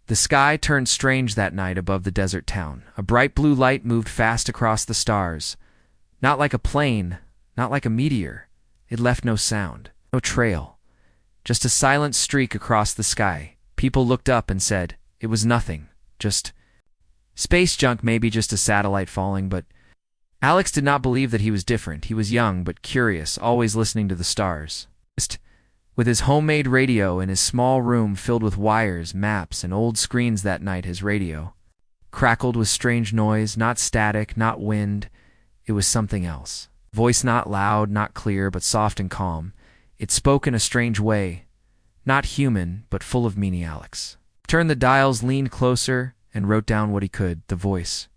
The sky turned strange that night above the desert town. A bright blue light moved fast across the stars. Not like a plane, not like a meteor. It left no sound, no trail. Just a silent streak across the sky. People looked up and said, it was nothing, just space junk, maybe just a satellite falling, but Alex did not believe that he was different. He was young but curious, always listening to the stars. With his homemade radio in his small room filled with wires, maps, and old screens that night, his radio crackled with strange noise, not static, not wind. It was something else. Voice not loud, not clear, but soft and calm. It spoke in a strange way, not human, but full of meaning. Alex turned the dials, leaned closer, and wrote down what he could. The voice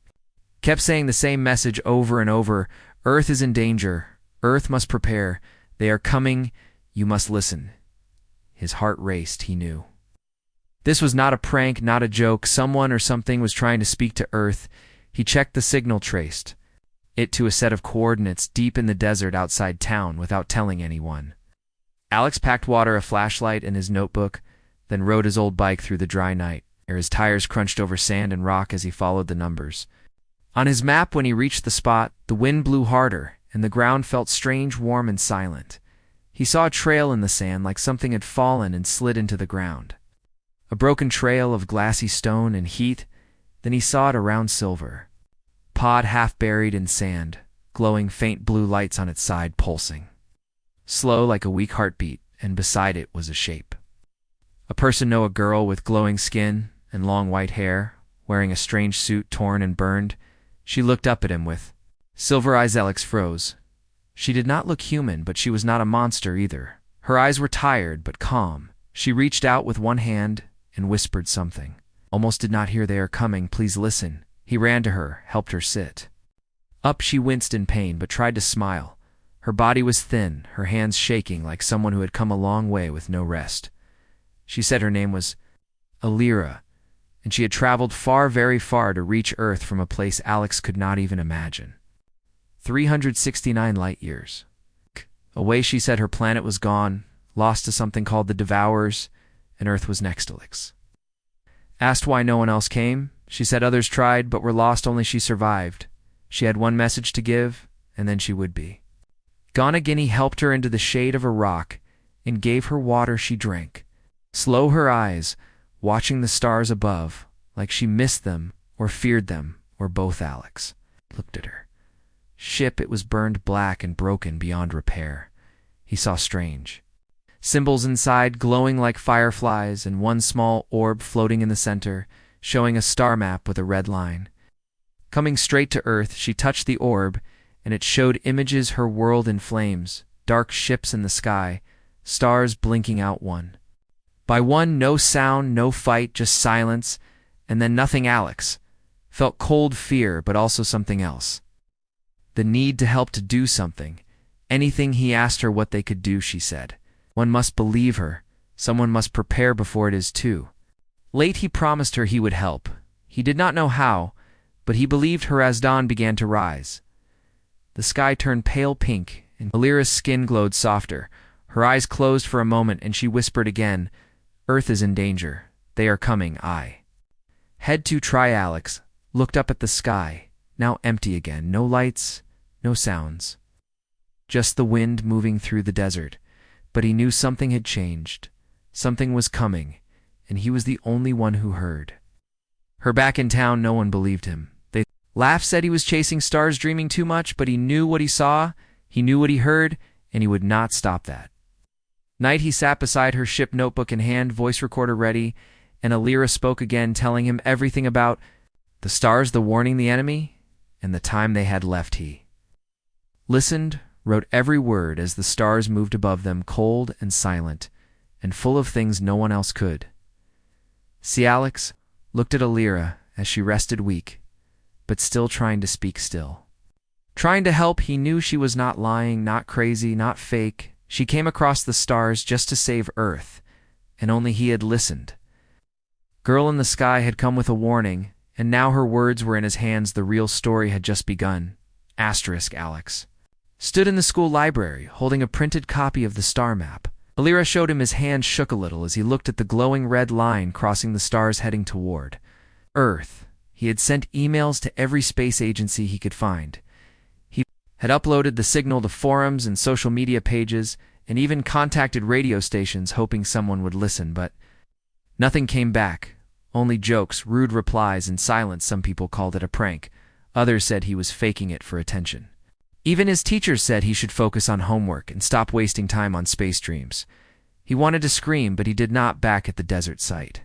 kept saying the same message over and over. Earth is in danger. Earth must prepare. They are coming. You must listen. His heart raced, he knew. This was not a prank, not a joke. Someone or something was trying to speak to Earth. He checked the signal, traced it to a set of coordinates deep in the desert outside town without telling anyone. Alex packed water, a flashlight, and his notebook, then rode his old bike through the dry night, ere his tires crunched over sand and rock as he followed the numbers. On his map, when he reached the spot, the wind blew harder, and the ground felt strange, warm, and silent. He saw a trail in the sand like something had fallen and slid into the ground. A broken trail of glassy stone and heat. Then he saw it around silver. Pod half buried in sand, glowing faint blue lights on its side, pulsing. Slow like a weak heartbeat, and beside it was a shape. A person, no, a girl with glowing skin and long white hair, wearing a strange suit torn and burned. She looked up at him with silver eyes. Alex froze. She did not look human, but she was not a monster either. Her eyes were tired but calm. She reached out with one hand and whispered something. Almost did not hear. They are coming. Please listen. He ran to her, helped her sit up. She winced in pain but tried to smile. Her body was thin, her hands shaking like someone who had come a long way with no rest. She said her name was Alira, and she had traveled far, very far to reach Earth from a place Alex could not even imagine. 369 light years away. She said her planet was gone, lost to something called the Devourers, and Earth was next. Alex asked why no one else came. She said others tried but were lost, only she survived. She had one message to give, and then she would be gone again. He helped her into the shade of a rock and gave her water. She drank. Slow, her eyes watching the stars above, like she missed them or feared them, or both. Alex looked at her ship. It was burned black and broken beyond repair. He saw strange symbols inside, glowing like fireflies, and one small orb floating in the center, showing a star map with a red line. Coming straight to Earth, she touched the orb, and it showed images, her world in flames, dark ships in the sky, stars blinking out one by one. No sound, no fight, just silence, and then nothing. Alex felt cold fear, but also something else. The need to help, to do something. Anything. He asked her what they could do. She said, one must believe her. Someone must prepare before it is too late. He promised her he would help. He did not know how, but he believed her. As dawn began to rise, the sky turned pale pink, and Alira's skin glowed softer. Her eyes closed for a moment, and she whispered again, Earth is in danger. They are coming. I had to try. Alex looked up at the sky, now empty again. No lights, no sounds. Just the wind moving through the desert. But he knew something had changed. Something was coming, and he was the only one who heard. Her back in town, no one believed him. They laughed, said he was chasing stars, dreaming too much, but he knew what he saw, he knew what he heard, and he would not stop that. Night, he sat beside her ship, notebook in hand, voice recorder ready, and Alira spoke again, telling him everything about the stars, the warning, the enemy, and the time they had left. He listened, wrote every word as the stars moved above them, cold and silent, and full of things no one else could see. Alex looked at Alira as she rested, weak, but still trying to speak, still trying to help. He knew she was not lying, not crazy, not fake. She came across the stars just to save Earth, and only he had listened. Girl in the sky had come with a warning, and now her words were in his hands. The real story had just begun. *. Alex stood in the school library, holding a printed copy of the star map. Alira showed him. His hand shook a little as he looked at the glowing red line crossing the stars heading toward Earth. He had sent emails to every space agency he could find. He had uploaded the signal to forums and social media pages, and even contacted radio stations hoping someone would listen, but nothing came back. Only jokes, rude replies, and silence. Some people called it a prank. Others said he was faking it for attention. Even his teachers said he should focus on homework and stop wasting time on space dreams. He wanted to scream, but he did not back at the desert site.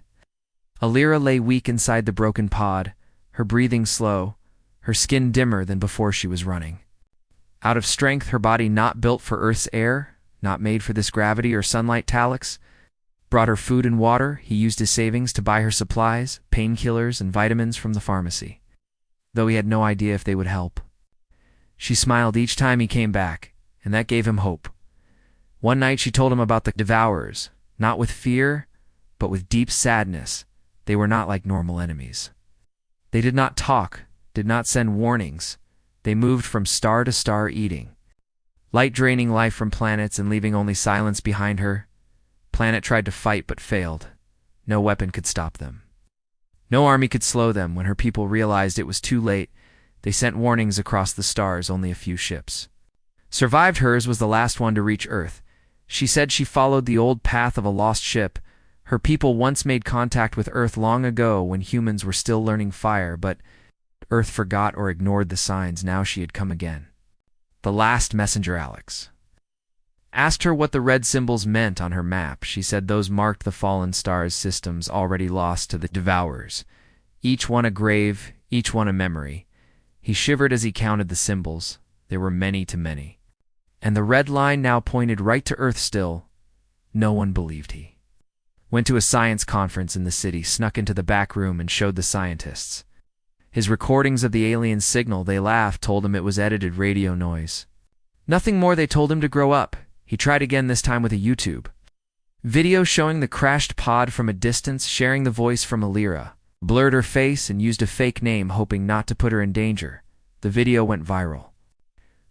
Alira lay weak inside the broken pod, her breathing slow, her skin dimmer than before she was running. Out of strength, her body not built for Earth's air, not made for this gravity or sunlight. Talix brought her food and water. He used his savings to buy her supplies, painkillers, and vitamins from the pharmacy, though he had no idea if they would help. She smiled each time he came back, and that gave him hope. One night she told him about the devourers, not with fear, but with deep sadness. They were not like normal enemies. They did not talk, did not send warnings. They moved from star to star, eating light, draining life from planets and leaving only silence behind her. Planet tried to fight but failed. No weapon could stop them. No army could slow them. When her people realized it was too late, they sent warnings across the stars. Only a few ships survived. Hers was the last one to reach Earth. She said she followed the old path of a lost ship. Her people once made contact with Earth long ago when humans were still learning fire, but Earth forgot or ignored the signs. Now she had come again. The last messenger. Alex asked her what the red symbols meant on her map. She said those marked the fallen stars, systems already lost to the devourers. Each one a grave, each one a memory. He shivered as he counted the symbols. There were many too many. And the red line now pointed right to Earth still. No one believed. He went to a science conference in the city, snuck into the back room and showed the scientists his recordings of the alien signal. They laughed, told him it was edited radio noise. Nothing more. They told him to grow up. He tried again, this time with a YouTube video showing the crashed pod from a distance, sharing the voice from Alira. Blurred her face and used a fake name, hoping not to put her in danger. The video went viral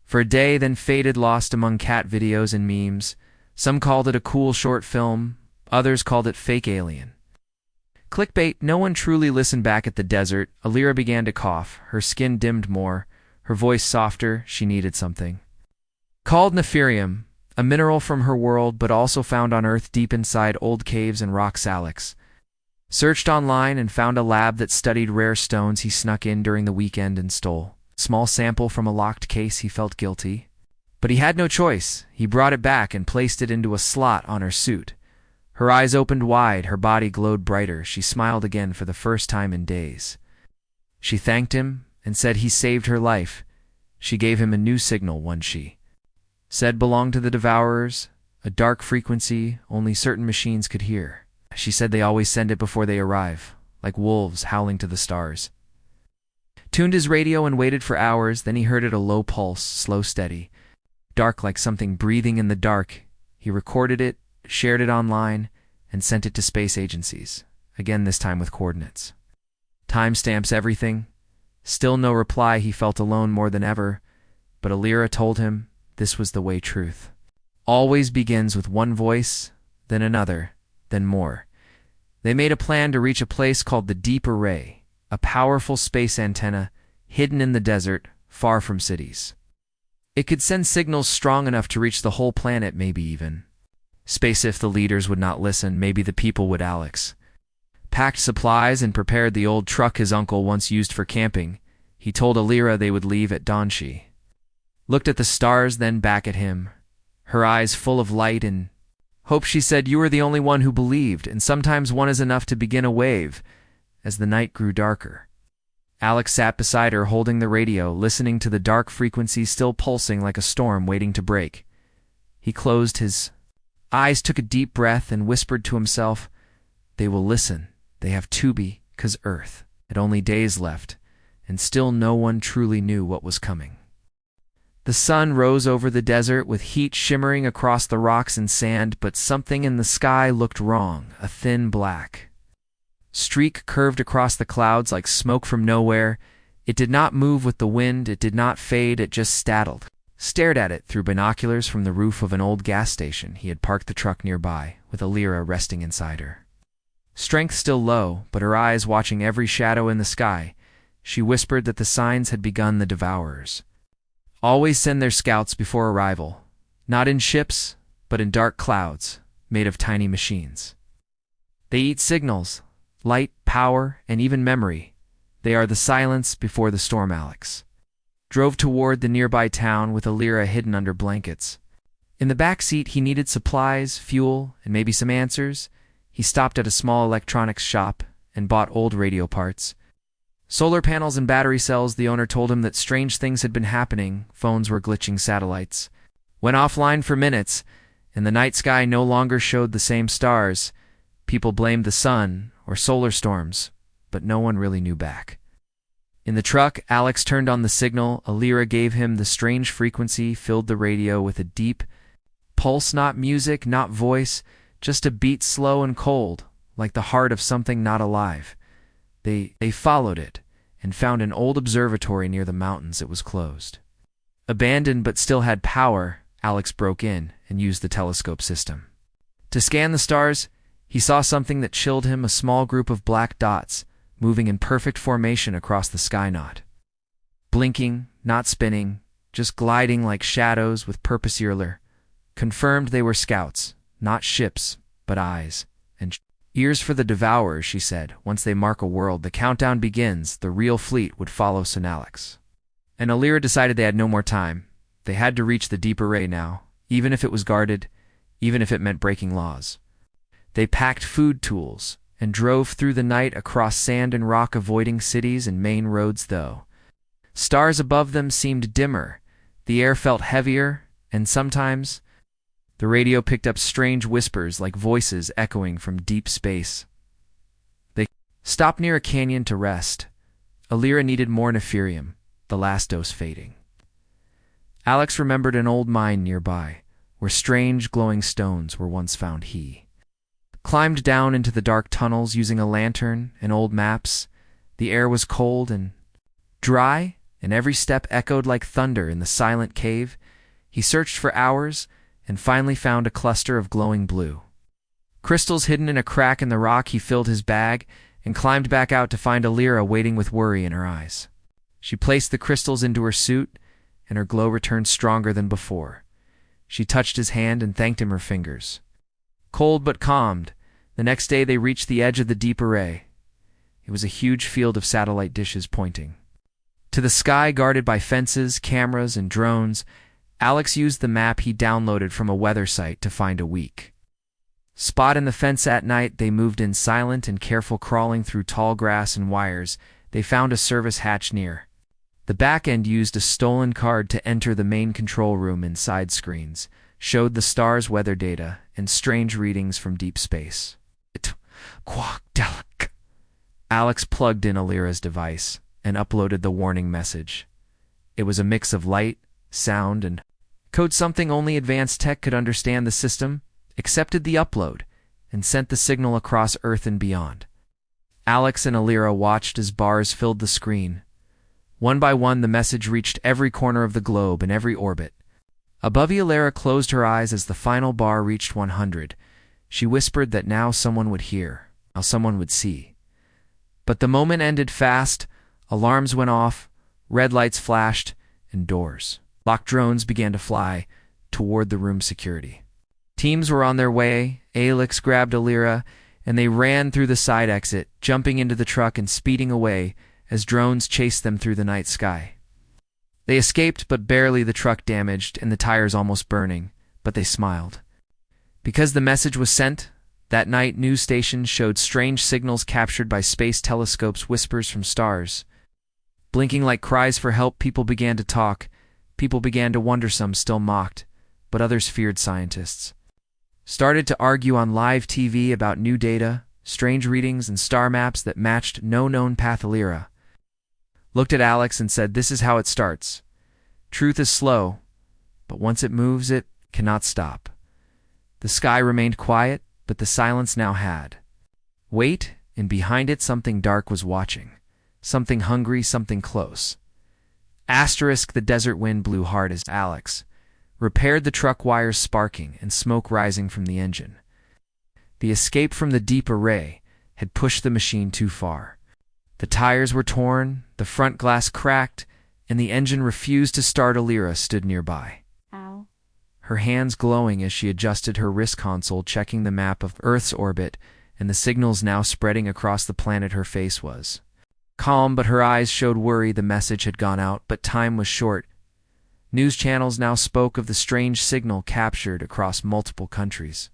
for a day, then faded, lost among cat videos and memes. Some called it a cool short film, others called it fake alien clickbait. No one truly listened. Back at the desert, Alira began to cough. Her skin dimmed more, her voice softer. She needed something called nephirium, a mineral from her world, but also found on Earth deep inside old caves and rocks. Alex searched online and found a lab that studied rare stones. He snuck in during the weekend and stole a small sample from a locked case. He felt guilty, but he had no choice. He brought it back and placed it into a slot on her suit. Her eyes opened wide, her body glowed brighter. She smiled again for the first time in days. She thanked him and said he saved her life. She gave him a new signal, one she said belonged to the devourers, a dark frequency only certain machines could hear. She said they always send it before they arrive, like wolves howling to the stars. Tuned his radio and waited for hours. Then he heard it, a low pulse, slow, steady, dark, like something breathing in the dark. He recorded it, shared it online, and sent it to space agencies, again this time with coordinates. Timestamps, everything. Still no reply. He felt alone more than ever, but Alira told him this was the way. Truth always begins with one voice, then another, then more. They made a plan to reach a place called the Deep Array, a powerful space antenna hidden in the desert, far from cities. It could send signals strong enough to reach the whole planet, maybe even space. If the leaders would not listen, maybe the people would. Alex packed supplies and prepared the old truck his uncle once used for camping. He told Alira they would leave at dawn. She looked at the stars, then back at him, her eyes full of light and hope. She said, "You are the only one who believed, and sometimes one is enough to begin a wave." As the night grew darker, Alex sat beside her, holding the radio, listening to the dark frequency still pulsing like a storm waiting to break. He closed his eyes, took a deep breath, and whispered to himself, "They will listen. They have to be, 'cause Earth had only days left, and still no one truly knew what was coming." The sun rose over the desert with heat shimmering across the rocks and sand, but something in the sky looked wrong. A thin black streak curved across the clouds like smoke from nowhere. It did not move with the wind, it did not fade, it just stared at it through binoculars from the roof of an old gas station he had parked the truck nearby, with Alira resting inside her. Strength still low, but her eyes watching every shadow in the sky, she whispered that the signs had begun. The Devourers always send their scouts before arrival, not in ships, but in dark clouds, made of tiny machines. They eat signals, light, power, and even memory. They are the silence before the storm. Alex drove toward the nearby town with Alira hidden under blankets. In the back seat, he needed supplies, fuel, and maybe some answers. He stopped at a small electronics shop and bought old radio parts. Solar panels and battery cells. The owner told him that strange things had been happening. Phones were glitching, satellites went offline for minutes, and the night sky no longer showed the same stars. People blamed the sun or solar storms, but no one really knew back. In the truck, Alex turned on the signal. Alira gave him the strange frequency, filled the radio with a deep pulse, not music, not voice, just a beat, slow and cold, like the heart of something not alive. They followed it and found an old observatory near the mountains. It was closed. Abandoned but still had power. Alex broke in and used the telescope system to scan the stars. He saw something that chilled him, a small group of black dots moving in perfect formation across the sky, not blinking, not spinning, just gliding like shadows with purpose. Alira confirmed they were scouts, not ships, but eyes and ears for the Devourers, she said. Once they mark a world, the countdown begins. The real fleet would follow soon. Alex and Alira decided they had no more time. They had to reach the deep array now, even if it was guarded, even if it meant breaking laws. They packed food, tools, and drove through the night across sand and rock, avoiding cities and main roads. Though stars above them seemed dimmer, the air felt heavier, and sometimes the radio picked up strange whispers like voices echoing from deep space. They stopped near a canyon to rest. Alira needed more nephirium, the last dose fading. Alex remembered an old mine nearby, where strange glowing stones were once found. He climbed down into the dark tunnels using a lantern and old maps. The air was cold and dry, and every step echoed like thunder in the silent cave. He searched for hours and finally found a cluster of glowing blue crystals hidden in a crack in the rock. He filled his bag and climbed back out to find Alira waiting with worry in her eyes. She placed the crystals into her suit, and her glow returned stronger than before. She touched his hand and thanked him. Her fingers cold but calmed. The next day they reached the edge of the deep array. It was a huge field of satellite dishes pointing to the sky, guarded by fences, cameras, and drones. Alex used the map he downloaded from a weather site to find a weak spot in the fence. At night, they moved in, silent and careful, crawling through tall grass and wires. They found a service hatch near the back end, used a stolen card to enter the main control room. Inside, screens showed the stars' weather data and strange readings from deep space. Alex plugged in Alira's device and uploaded the warning message. It was a mix of light, sound, and code, something only advanced tech could understand. The system accepted the upload and sent the signal across Earth and beyond. Alex and Alira watched as bars filled the screen. One by one, the message reached every corner of the globe and every orbit. Above, Alira closed her eyes as the final bar reached 100. She whispered that now someone would hear, now someone would see. But the moment ended fast. Alarms went off, red lights flashed, and doors locked. Drones began to fly toward the room's security. Teams were on their way. Alex grabbed Alira, and they ran through the side exit, jumping into the truck and speeding away as drones chased them through the night sky. They escaped, but barely, the truck damaged and the tires almost burning, but they smiled. Because the message was sent, that night news stations showed strange signals captured by space telescopes, whispers from stars. Blinking like cries for help, people began to talk. People began to wonder. Some still mocked, but others feared. Scientists started to argue on live TV about new data, strange readings, and star maps that matched no known path. Alira looked at Alex and said, "This is how it starts. Truth is slow, but once it moves, it cannot stop." The sky remained quiet, but the silence now had weight, and behind it something dark was watching. Something hungry, something close. The desert wind blew hard as Alex repaired the truck wires sparking and smoke rising from the engine. The escape from the deep array had pushed the machine too far. The tires were torn, the front glass cracked, and the engine refused to start. Alira stood nearby, Ow. her hands glowing as she adjusted her wrist console, checking the map of Earth's orbit and the signals now spreading across the planet. Her face was calm, but her eyes showed worry. The message had gone out, but time was short. News channels now spoke of the strange signal captured across multiple countries.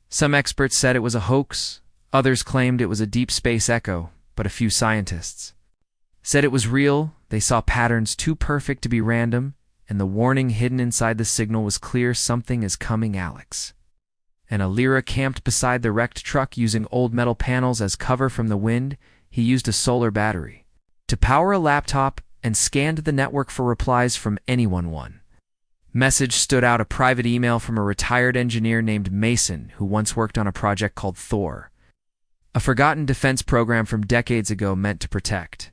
Some experts said it was a hoax, others claimed it was a deep space echo, but a few scientists said it was real. They saw patterns too perfect to be random, and the warning hidden inside the signal was clear: something is coming. Alex and Alira camped beside the wrecked truck using old metal panels as cover from the wind. He used a solar battery to power a laptop and scanned the network for replies from anyone. One message stood out: a private email from a retired engineer named Mason who once worked on a project called Thor, a forgotten defense program from decades ago meant to protect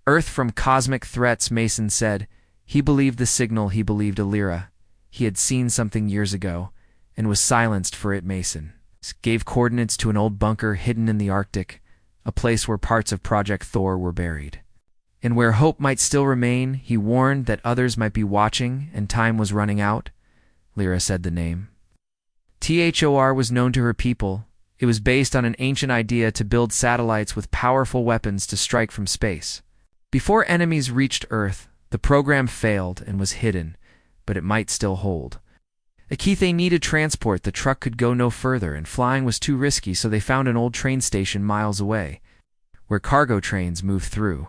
Earth from cosmic threats. Mason said he believed the signal, he believed Alira. He had seen something years ago and was silenced for it. Mason gave coordinates to an old bunker hidden in the Arctic, a place where parts of Project Thor were buried, and where hope might still remain. He warned that others might be watching and time was running out. Lyra said the name. Thor was known to her people. It was based on an ancient idea to build satellites with powerful weapons to strike from space. Before enemies reached Earth, the program failed and was hidden, but it might still hold a key they needed: transport. The truck could go no further, and flying was too risky, so they found an old train station miles away, where cargo trains moved through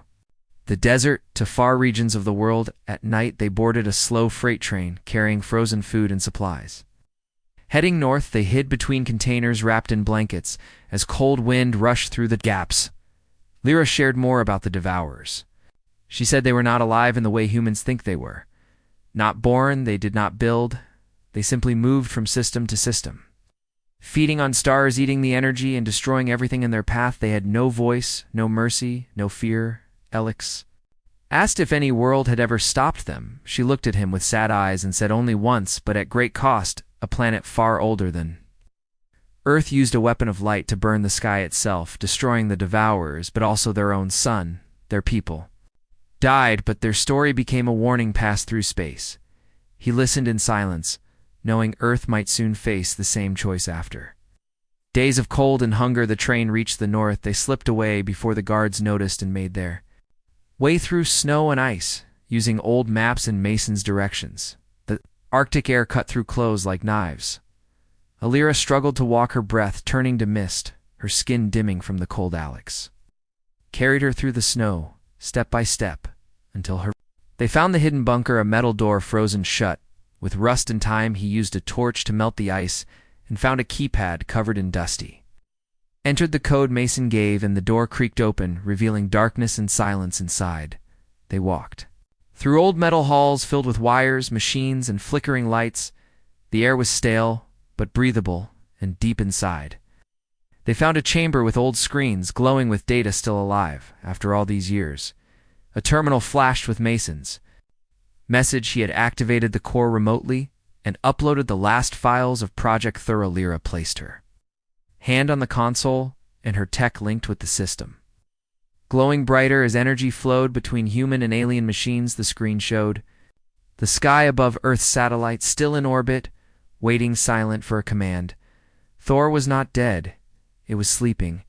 the desert to far regions of the world. At night, they boarded a slow freight train carrying frozen food and supplies. Heading north, they hid between containers wrapped in blankets as cold wind rushed through the gaps. Lyra shared more about the Devourers. She said they were not alive in the way humans think they were. Not born, they did not build. They simply moved from system to system, feeding on stars, eating the energy, and destroying everything in their path. They had no voice, no mercy, no fear. Alex asked if any world had ever stopped them. She looked at him with sad eyes and said only once, but at great cost. A planet far older than Earth used a weapon of light to burn the sky itself, destroying the Devourers, but also their own sun. Their people died, but their story became a warning passed through space. He listened in silence, knowing Earth might soon face the same choice after days of cold and hunger. The train reached the north. They slipped away before the guards noticed and made their way through snow and ice, using old maps and Mason's directions. The Arctic air cut through clothes like knives. Alira struggled to walk, her breath turning to mist, her skin dimming from the cold. Alex carried her through the snow, step by step, until they found the hidden bunker, a metal door frozen shut. With rust and time, he used a torch to melt the ice and found a keypad covered in dusty. Entered the code Mason gave, and the door creaked open, revealing darkness and silence inside. They walked through old metal halls filled with wires, machines, and flickering lights. The air was stale, but breathable, and deep inside they found a chamber with old screens glowing with data still alive after all these years. A terminal flashed with Mason's message. He had activated the core remotely and uploaded the last files of Project Thor. Alira placed her hand on the console, and her tech linked with the system, glowing brighter as energy flowed between human and alien machines. The screen showed the sky above Earth's satellite, still in orbit, waiting silent for a command. Thor was not dead. It was sleeping,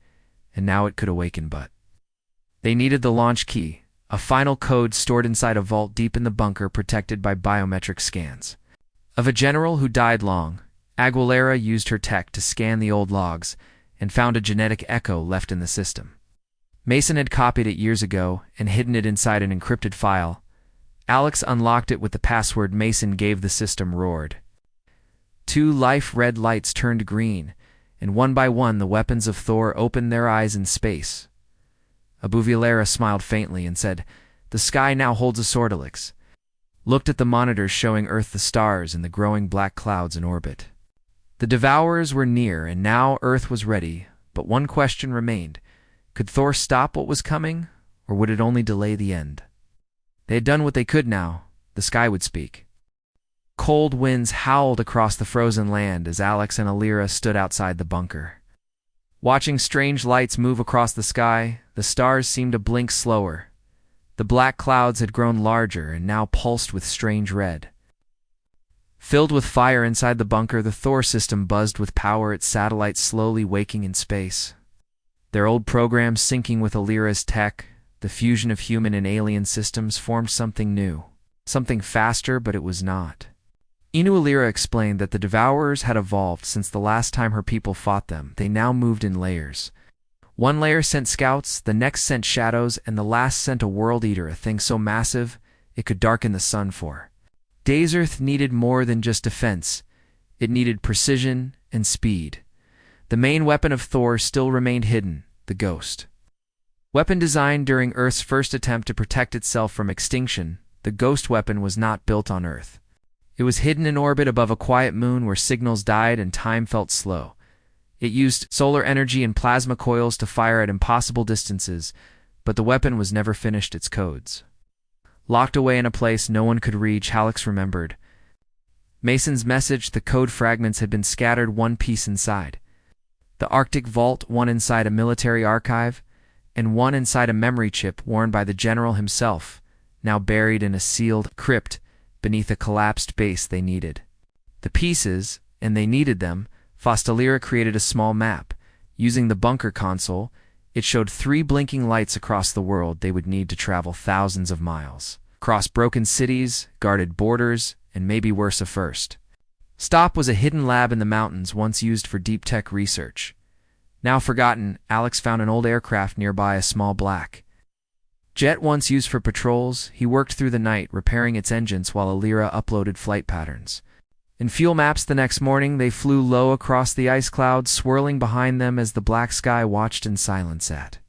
and now it could awaken, but they needed the launch key, a final code stored inside a vault deep in the bunker, protected by biometric scans of a general who died long. Aguilera used her tech to scan the old logs and found a genetic echo left in the system. Mason had copied it years ago and hidden it inside an encrypted file. Alex unlocked it with the password Mason gave. The system roared. 2 life-red lights turned green, and one by one the weapons of Thor opened their eyes in space. Aguilera smiled faintly and said, "The sky now holds a sword." Alex looked at the monitors showing Earth, the stars, and the growing black clouds in orbit. The Devourers were near, and now Earth was ready, but one question remained. Could Thor stop what was coming, or would it only delay the end? They had done what they could now. The sky would speak. Cold winds howled across the frozen land as Alex and Alira stood outside the bunker. Watching strange lights move across the sky, the stars seemed to blink slower. The black clouds had grown larger and now pulsed with strange red. Filled with fire inside the bunker, the Thor system buzzed with power, its satellites slowly waking in space. Their old programs syncing with Alira's tech, the fusion of human and alien systems formed something new. Something faster, but it was not. Alira explained that the Devourers had evolved since the last time her people fought them. They now moved in layers. One layer sent scouts, the next sent shadows, and the last sent a world eater, a thing so massive it could darken the sun for. Earth needed more than just defense. It needed precision and speed. The main weapon of Thor still remained hidden, the Ghost. Weapon designed during Earth's first attempt to protect itself from extinction, the Ghost weapon was not built on Earth. It was hidden in orbit above a quiet moon where signals died and time felt slow. It used solar energy and plasma coils to fire at impossible distances, but the weapon was never finished its codes. Locked away in a place no one could reach, Alex remembered. Mason's message, the code fragments had been scattered one piece inside. The Arctic vault, one inside a military archive, and one inside a memory chip worn by the general himself, now buried in a sealed crypt beneath a collapsed base they needed. The pieces, and they needed them, Alira created a small map. Using the bunker console, it showed 3 blinking lights across the world they would need to travel thousands of miles, cross broken cities, guarded borders, and maybe worse, a first stop was a hidden lab in the mountains once used for deep tech research. Now forgotten, Alex found an old aircraft nearby, a small black jet once used for patrols. He worked through the night, repairing its engines while Alira uploaded flight patterns. In fuel maps the next morning, they flew low across the ice clouds, swirling behind them as the black sky watched in silence at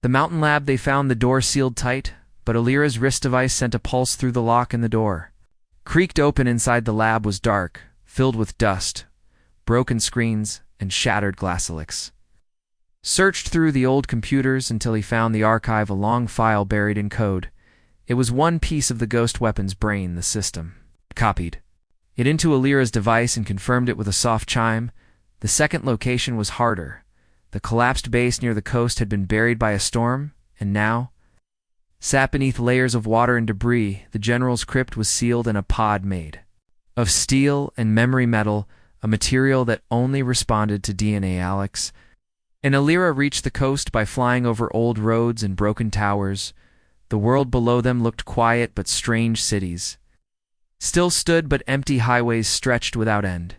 the mountain lab. They found the door sealed tight, but Alira's wrist device sent a pulse through the lock, and the door creaked open. Inside, the lab was dark, filled with dust, broken screens, and shattered glassilics. Searched through the old computers until he found the archive, a long file buried in code. It was one piece of the Ghost weapon's brain. The system copied it into Alira's device and confirmed it with a soft chime. The second location was harder. The collapsed base near the coast had been buried by a storm, and now, sat beneath layers of water and debris, the general's crypt was sealed in a pod made of steel and memory metal, a material that only responded to DNA. Alex and Alira reached the coast by flying over old roads and broken towers. The world below them looked quiet, but strange cities still stood, but empty highways stretched without end.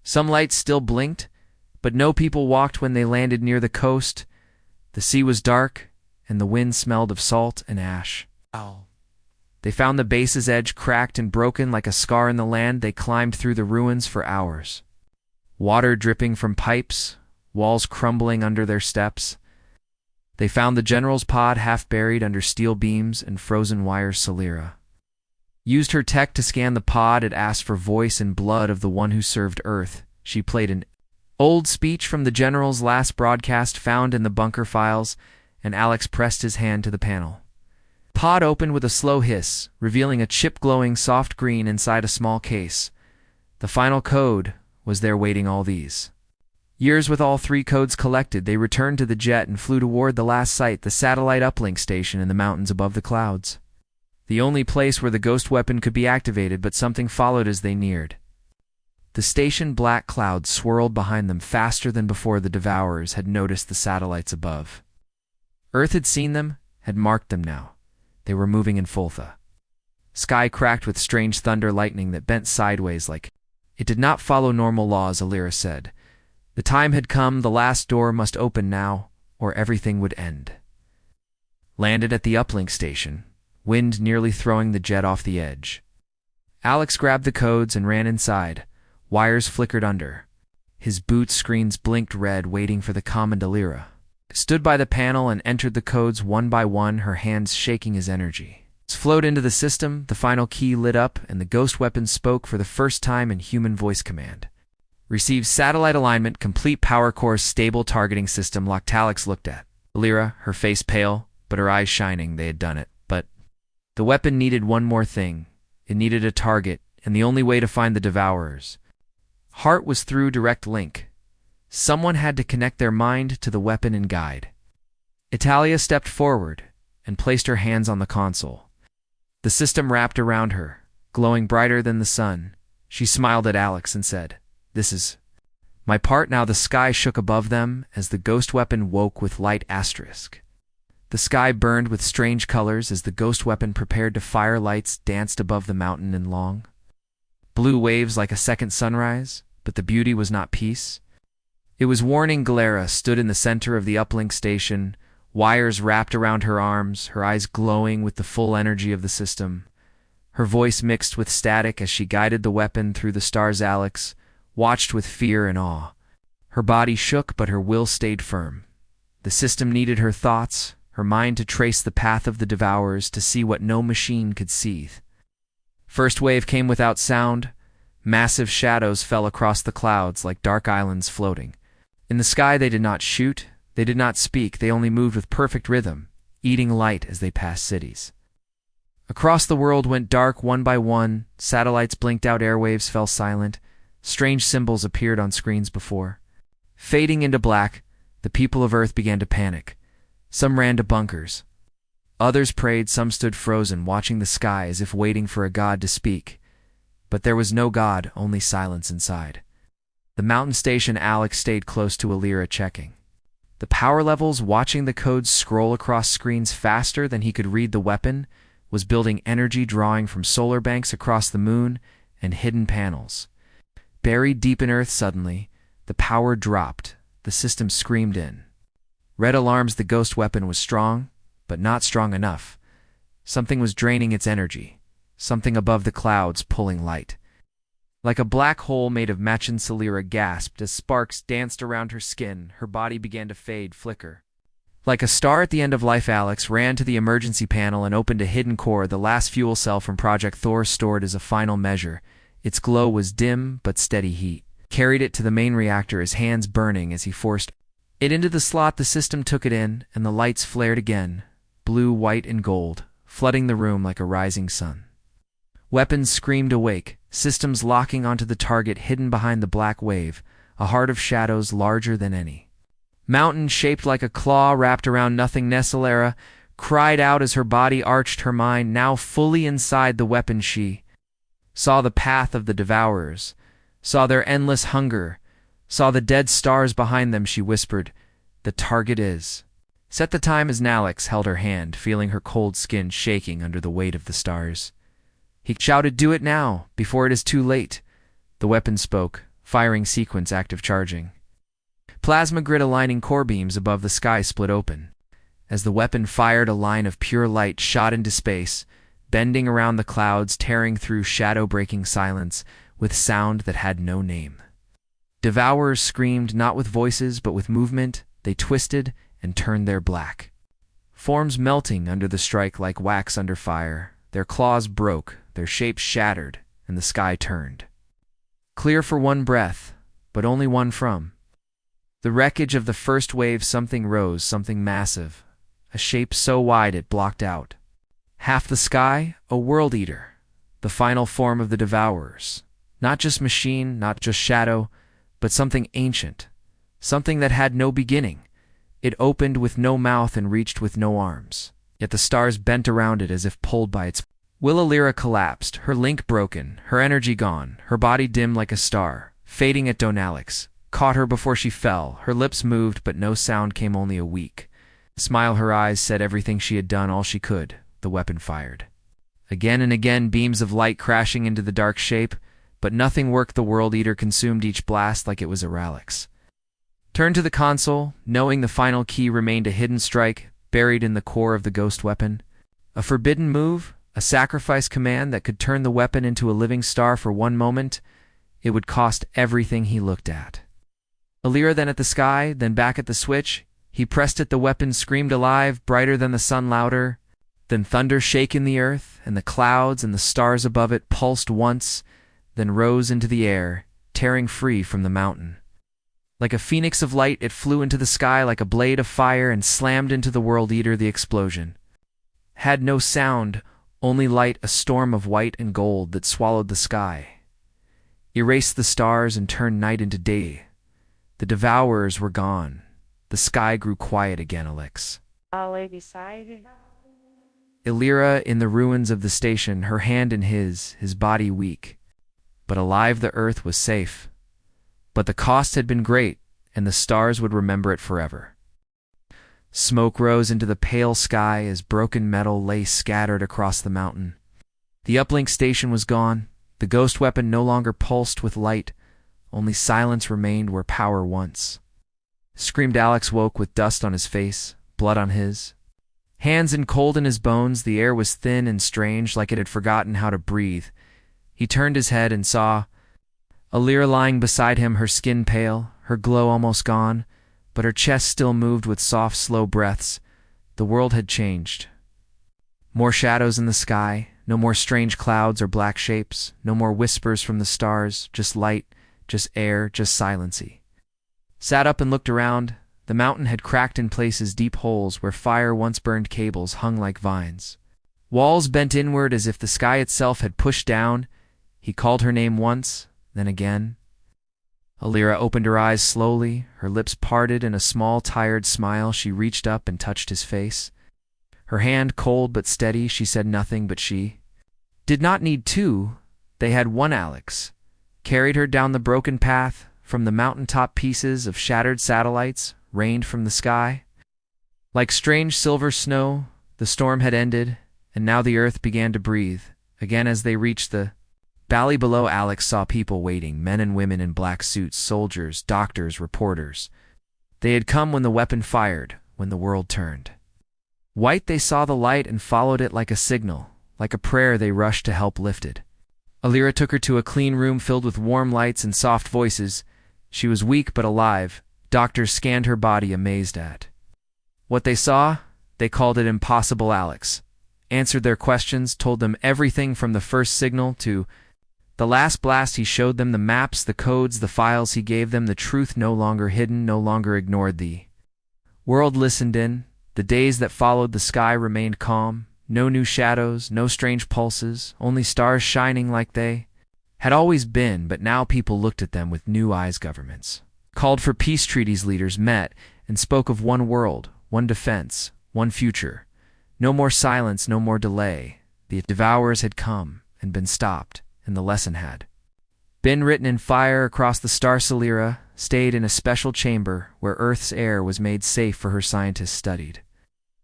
Some lights still blinked, but no people walked when they landed near the coast. The sea was dark, and the wind smelled of salt and ash. They found the base's edge cracked and broken like a scar in the land. They climbed through the ruins for hours. Water dripping from pipes, walls crumbling under their steps. They found the general's pod half buried under steel beams and frozen wires. Alira used her tech to scan the pod. It asked for voice and blood of the one who served Earth. She played an old speech from the general's last broadcast found in the bunker files, and Alex pressed his hand to the panel. Pod opened with a slow hiss, revealing a chip glowing soft green inside a small case. The final code was there waiting all these years. With all 3 codes collected, they returned to the jet and flew toward the last site, the satellite uplink station in the mountains above the clouds. The only place where the Ghost weapon could be activated, but something followed as they neared the station. Black clouds swirled behind them faster than before. The Devourers had noticed the satellites above. Earth had seen them, had marked them now. They were moving in full. The sky cracked with strange thunder lightning that bent sideways like it did not follow normal laws. Alira said, the time had come. The last door must open now, or everything would end. Landed at the uplink station, wind nearly throwing the jet off the edge. Alex grabbed the codes and ran inside. Wires flickered under his boot, screens blinked red, waiting for the command. Alira stood by the panel and entered the codes one by one, her hands shaking as energy flowed into the system. The final key lit up, and the Ghost weapon spoke for the first time in human voice command. Receive satellite alignment, complete power core, stable targeting system locked. Alex looked at Alira, her face pale, but her eyes shining. They had done it. But The weapon needed one more thing. It needed a target, and the only way to find the devourers. Heart was through direct link. Someone had to connect their mind to the weapon and guide. Italia stepped forward and placed her hands on the console. The system wrapped around her, glowing brighter than the sun. She smiled at Alex and said, "This is my part." Now the sky shook above them as the ghost weapon woke with light asterisk. The sky burned with strange colors as the ghost weapon prepared to fire. Lights danced above the mountain in long blue waves like a second sunrise, but the beauty was not peace. It was warning. Galera stood in the center of the uplink station, wires wrapped around her arms, her eyes glowing with the full energy of the system. Her voice mixed with static as she guided the weapon through the stars. Alex watched with fear and awe. Her body shook, but her will stayed firm. The system needed her thoughts, her mind to trace the path of the devourers, to see what no machine could see. First wave came without sound. Massive shadows fell across the clouds like dark islands floating. In the sky they did not shoot, they did not speak, they only moved with perfect rhythm, eating light as they passed cities. Across the world went dark one by one, satellites blinked out, airwaves fell silent, strange symbols appeared on screens before. Fading into black, the people of Earth began to panic. Some ran to bunkers. Others prayed, some stood frozen, watching the sky as if waiting for a god to speak. But there was no god, only silence inside. The mountain station. Alex stayed close to Alira, checking the power levels, watching the codes scroll across screens faster than he could read. The weapon was building energy, drawing from solar banks across the moon and hidden panels. Buried deep in Earth, suddenly, the power dropped. The system screamed in red alarms. The ghost weapon was strong, but not strong enough. Something was draining its energy, something above the clouds pulling light. Like a black hole made of matchin. Salira gasped as sparks danced around her skin. Her body began to fade, flicker. Like a star at the end of life, Alex ran to the emergency panel and opened a hidden core, the last fuel cell from Project Thor, stored as a final measure. Its glow was dim but steady heat. Carried it to the main reactor, his hands burning as he forced it into the slot. The system took it in, and the lights flared again, blue, white, and gold, flooding the room like a rising sun. Weapons screamed awake, systems locking onto the target hidden behind the black wave, a heart of shadows larger than any mountain, shaped like a claw wrapped around nothingness. Alira cried out as her body arched, her mind now fully inside the weapon. She saw the path of the devourers, saw their endless hunger, saw the dead stars behind them. She whispered, "The target is set." The time as Alex held her hand, feeling her cold skin shaking under the weight of the stars. He shouted, "Do it now, before it is too late." The weapon spoke, firing sequence active, charging. Plasma grid aligning core beams above the sky split open. As the weapon fired, a line of pure light shot into space, bending around the clouds, tearing through shadow-breaking silence with sound that had no name. Devourers screamed, not with voices but with movement. They twisted and turned their black forms melting under the strike like wax under fire. Their claws broke, their shapes shattered, and the sky turned clear for one breath, but only one from the wreckage of the first wave. Something rose, something massive, a shape so wide it blocked out half the sky. A world eater, the final form of the devourers. Not just machine, not just shadow, but something ancient, something that had no beginning. It opened with no mouth and reached with no arms, yet the stars bent around it as if pulled by its will. Alira collapsed, her link broken, her energy gone, her body dim like a star, fading at dawn. Alex caught her before she fell. Her lips moved, but no sound came, only a weak smile. Her eyes said everything she had done, all she could. The weapon fired again and again, beams of light crashing into the dark shape, but nothing worked. The world eater consumed each blast like it was a Alex turned to the console, knowing the final key remained, a hidden strike buried in the core of the ghost weapon. A forbidden move, a sacrifice command that could turn the weapon into a living star for one moment. It would cost everything he looked at. Alira then at the sky, then back at the switch. He pressed it, the weapon screamed alive, brighter than the sun, louder than thunder, shaking the earth, and the clouds and the stars above it pulsed once, then rose into the air, tearing free from the mountain. Like a phoenix of light, it flew into the sky like a blade of fire and slammed into the world eater. The explosion had no sound, Only light, a storm of white and gold that swallowed the sky, erased the stars and turned night into day. The devourers were gone. The sky grew quiet again, Alex. I lay beside Illyra in the ruins of the station, her hand in his body weak. But alive the earth was safe. But the cost had been great, and the stars would remember it forever. Smoke rose into the pale sky as broken metal lay scattered across the mountain. The uplink station was gone. The ghost weapon no longer pulsed with light. Only silence remained where power once. Screamed Alex, woke with dust on his face, blood on his hands and cold in his bones. The air was thin and strange, like it had forgotten how to breathe. He turned his head and saw Illyra lying beside him, her skin pale, her glow almost gone, but her chest still moved with soft, slow breaths. The world had changed. More shadows in the sky, no more strange clouds or black shapes, no more whispers from the stars, just light, just air, just silency. Sat up and looked around. The mountain had cracked in places, deep holes where fire once burned cables hung like vines. Walls bent inward as if the sky itself had pushed down. He called her name once, then again. Illyra opened her eyes slowly, her lips parted in a small, tired smile. She reached up and touched his face. Her hand cold but steady, she said nothing, but she did not need two. They had one. Alex carried her down the broken path. From the mountaintop, pieces of shattered satellites rained from the sky. Like strange silver snow, the storm had ended, and now the earth began to breathe. Again as they reached the valley below, Alex saw people waiting, men and women in black suits, soldiers, doctors, reporters. They had come when the weapon fired, when the world turned white. They saw the light and followed it like a signal, like a prayer. They rushed to help lifted. Illyra took her to a clean room filled with warm lights and soft voices. She was weak but alive. Doctors scanned her body, amazed at what they saw. They called it impossible. Alex answered their questions, told them everything from the first signal to the last blast. He showed them the maps, the codes, the files. He gave them the truth, no longer hidden, no longer ignored. The world listened in. The days that followed, the sky remained calm. No new shadows, no strange pulses, only stars shining like they had always been. But now people looked at them with new eyes. Governments called for peace treaties. Leaders met and spoke of one world, one defense, one future. No more silence, no more delay. The devourers had come and been stopped, and the lesson had been written in fire across the stars. Illyra stayed in a special chamber where Earth's air was made safe for her scientists studied.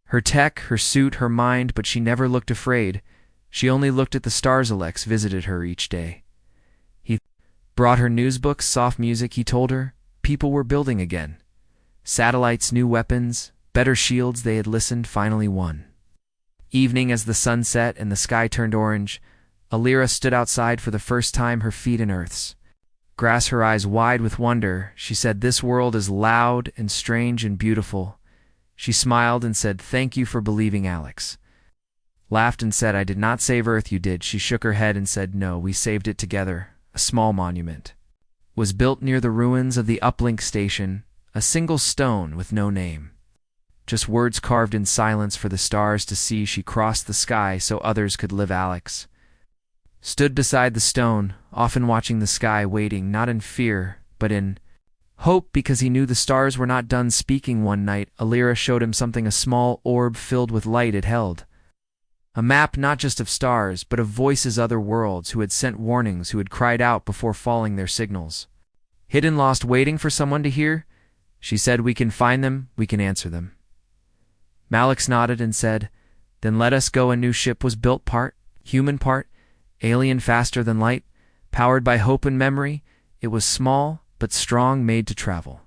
Her tech, her suit, her mind, but she never looked afraid. She only looked at the stars. Alex visited her each day. He brought her newsbooks, soft music. He told her people were building again. Satellites, new weapons, better shields. They had listened. Finally one evening, as the sun set and the sky turned orange, Illyra stood outside for the first time, her feet in Earth's grass, her eyes wide with wonder. She said, "This world is loud and strange and beautiful." She smiled and said, "Thank you for believing." Alex laughed and said, "I did not save Earth, you did." She shook her head and said, "No, we saved it together." A small monument was built near the ruins of the uplink station, a single stone with no name, just words carved in silence for the stars to see. She crossed the sky so others could live. Alex stood beside the stone, often watching the sky, waiting, not in fear, but in hope, because he knew the stars were not done speaking. One night, Illyra showed him something, a small orb filled with light. It held a map, not just of stars, but of voices, other worlds who had sent warnings, who had cried out before falling their signals. Hidden, lost, waiting for someone to hear. She said, "We can find them, we can answer them." Alex nodded and said, "Then let us go." A new ship was built, part human, part alien, faster than light, powered by hope and memory. It was small but strong, made to travel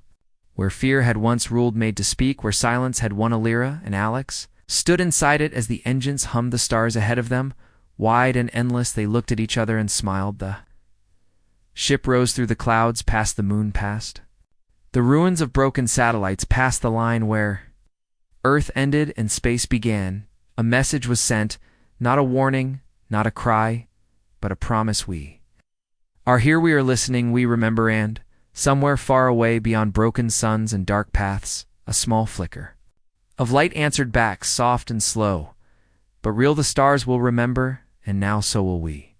where fear had once ruled, made to speak where silence had won. Illyra and Alex stood inside it as the engines hummed, the stars ahead of them, wide and endless. They looked at each other and smiled. The ship rose through the clouds, past the moon, past the ruins of broken satellites, past the line where Earth ended and space began. A message was sent, not a warning, not a cry, but a promise. We are here, we are listening, we remember, and somewhere far away beyond broken suns and dark paths, a small flicker of light answered back, soft and slow. But real the stars will remember, and now so will we.